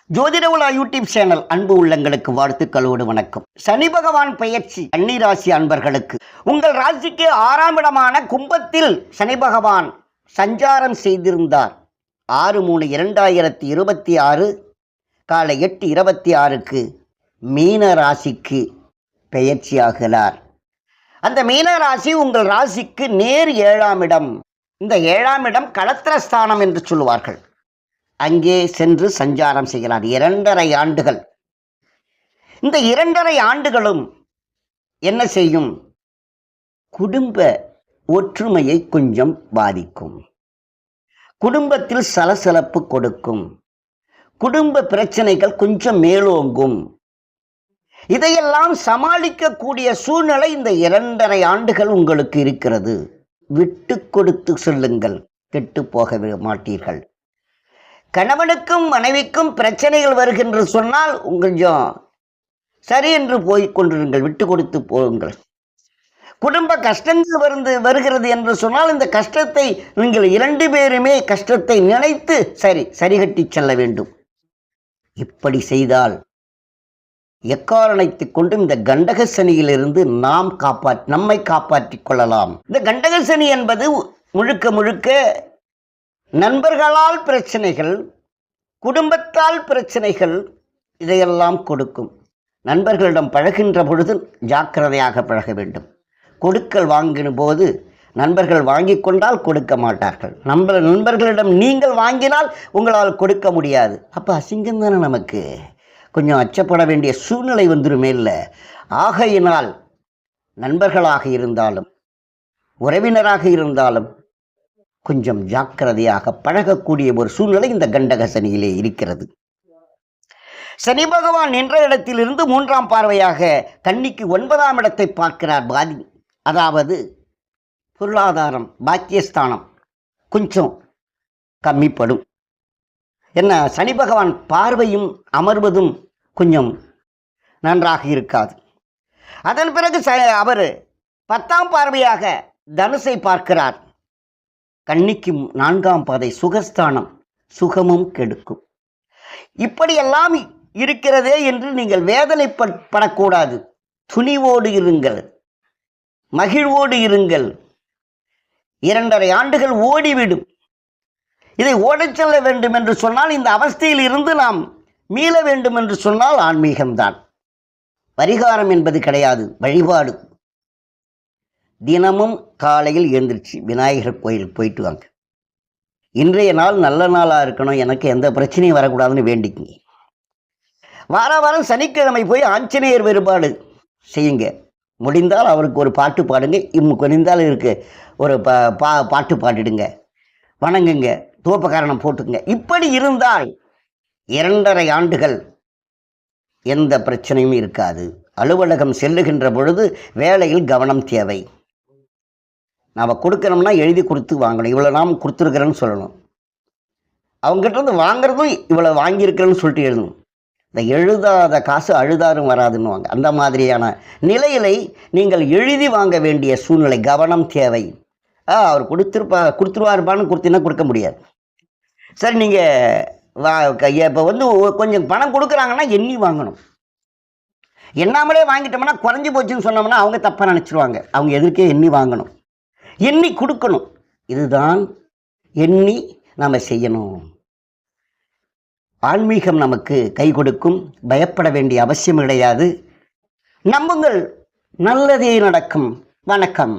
ஜோதிட உலா YouTube channel அன்பு உள்ளங்களுக்கு வாழ்த்துக்களோடு வணக்கம். சனி பகவான் பெயர்ச்சி கன்னி ராசி அன்பர்களுக்கு உங்கள் ராசிக்கு 6ஆம் இடமான கும்பத்தில் சனி பகவான் சஞ்சாரம் செய்திருந்தார். 6/3/2026 காலை 8:26க்கு மீன ராசிக்கு பெயர்ச்சியாகிறார். அந்த மீன ராசி உங்கள் ராசிக்கு நேர் 7ஆம் இடம். இந்த 7ஆம் இடம் களத்திரஸ்தானம் என்று சொல்லுவார்கள். அங்கே சென்று சஞ்சாரம் செய்கிறார் 2.5 ஆண்டுகள். இந்த 2.5 ஆண்டுகளும் என்ன செய்யும்? குடும்ப ஒற்றுமையை கொஞ்சம் பாதிக்கும், குடும்பத்தில் சலசலப்பு கொடுக்கும், குடும்ப பிரச்சனைகள் கொஞ்சம் மேலோங்கும். இதையெல்லாம் சமாளிக்கக்கூடிய சூழ்நிலை இந்த 2.5 ஆண்டுகள் உங்களுக்கு இருக்கிறது. விட்டு கொடுத்து செல்லுங்கள், கெட்டு போக மாட்டீர்கள். கணவனுக்கும் மனைவிக்கும் பிரச்சனைகள் வருகின்ற சொன்னால் கொஞ்சம் சரி என்று போய் கொண்டிருங்கள், விட்டு கொடுத்து போங்கள். குடும்ப கஷ்டங்கள் வருகிறது என்று சொன்னால் இந்த கஷ்டத்தை நீங்கள் 2 பேருமே கஷ்டத்தை நினைத்து சரிகட்டி செல்ல வேண்டும். இப்படி செய்தால் எக்காரணத்தை கொண்டு இந்த கண்டக சனியிலிருந்து நம்மை காப்பாற்றிக் கொள்ளலாம். இந்த கண்டக சனி என்பது முழுக்க நண்பர்களால் பிரச்சனைகள், குடும்பத்தால் பிரச்சனைகள், இதையெல்லாம் கொடுக்கும். நண்பர்களிடம் பழகின்ற பொழுது ஜாக்கிரதையாக பழக வேண்டும். கொடுக்கல் வாங்கின போது நண்பர்கள் வாங்கி கொண்டால் கொடுக்க மாட்டார்கள். நண்பர்களிடம் நீங்கள் வாங்கினால் உங்களால் கொடுக்க முடியாது. அப்போ அசிங்கம் தானே, நமக்கு கொஞ்சம் அச்சப்பட வேண்டிய சூழ்நிலை வந்துருமே இல்லை. ஆகையினால் நண்பர்களாக இருந்தாலும் உறவினராக இருந்தாலும் கொஞ்சம் ஜாக்கிரதையாக பழகக்கூடிய ஒரு சூழ்நிலை இந்த கண்டக சனியிலே இருக்கிறது. சனி பகவான் நின்ற இடத்திலிருந்து 3ஆம் பார்வையாக கன்னிக்கு 9ஆம் இடத்தை பார்க்கிறார். அதாவது பொருளாதாரம், பாக்கியஸ்தானம் கொஞ்சம் கம்மிப்படும். என்ன, சனி பகவான் பார்வையும் அமர்வதும் கொஞ்சம் நன்றாக இருக்காது. அதன் பிறகு அவர் 10ஆம் பார்வையாக தனுசை பார்க்கிறார். கன்னிக்கு 4ஆம் பாதை சுகஸ்தானம், சுகமும் கெடுக்கும். இப்படியெல்லாம் இருக்கிறதே என்று நீங்கள் வேதனைப்படக்கூடாது. துணிவோடு இருங்கள், மகிழ்வோடு இருங்கள். 2.5 ஆண்டுகள் ஓடிவிடும். இதை ஓடச் செல்ல வேண்டும் என்று சொன்னால், இந்த அவஸ்தையில் இருந்து நாம் மீள வேண்டும் என்று சொன்னால் ஆன்மீகம்தான். பரிகாரம் என்பது கிடையாது, வழிபாடு. தினமும் காலையில் எழுந்திரிச்சு விநாயகர் கோயிலுக்கு போயிட்டு வாங்க. இன்றைய நாள் நல்ல நாளாக இருக்கணும், எனக்கு எந்த பிரச்சனையும் வரக்கூடாதுன்னு வேண்டிக்குங்க. வாரம் சனிக்கிழமை போய் ஆஞ்சநேயர் வழிபாடு செய்யுங்க. முடிந்தால் அவருக்கு ஒரு பாட்டு பாடுங்க, குனிந்தால் இருக்கு ஒரு பாட்டு பாடிடுங்க, வணங்குங்க, தூபகாரணம் போட்டுங்க. இப்படி இருந்தால் 2.5 ஆண்டுகள் எந்த பிரச்சனையும் இருக்காது. அலுவலகம் செல்லுகின்ற பொழுது வேலையில் கவனம் தேவை. நாம் கொடுக்கணும்னா எழுதி கொடுத்து வாங்கணும். இவ்வளோ நாம் கொடுத்துருக்குறேன்னு சொல்லணும். அவங்ககிட்ட இருந்து வாங்குறதும் இவ்வளோ வாங்கியிருக்கிறேன்னு சொல்லிட்டு எழுதணும். இந்த எழுதாத காசு அழுதாரும் வராதுன்னுவாங்க. அந்த மாதிரியான நிலையிலை நீங்கள் எழுதி வாங்க வேண்டிய சூழ்நிலை, கவனம் தேவை. அவர் கொடுத்துருவாருப்பான்னு கொடுத்தீங்கன்னா கொடுக்க முடியாது. சரி, நீங்கள் இப்போ கொஞ்சம் பணம் கொடுக்குறாங்கன்னா எண்ணி வாங்கணும். எண்ணாமலே வாங்கிட்டோம்னா குறைஞ்சி போச்சுன்னு சொன்னோம்னா அவங்க தப்பாக நினச்சிருவாங்க. அவங்க எதிர்க்கே எண்ணி வாங்கணும், எண்ணி கொடுக்கணும். இதுதான் எண்ணி நாம் செய்யணும். ஆன்மீகம் நமக்கு கை கொடுக்கும். பயப்பட வேண்டிய அவசியம் கிடையாது. நம்புங்கள், நல்லதே நடக்கும். வணக்கம்.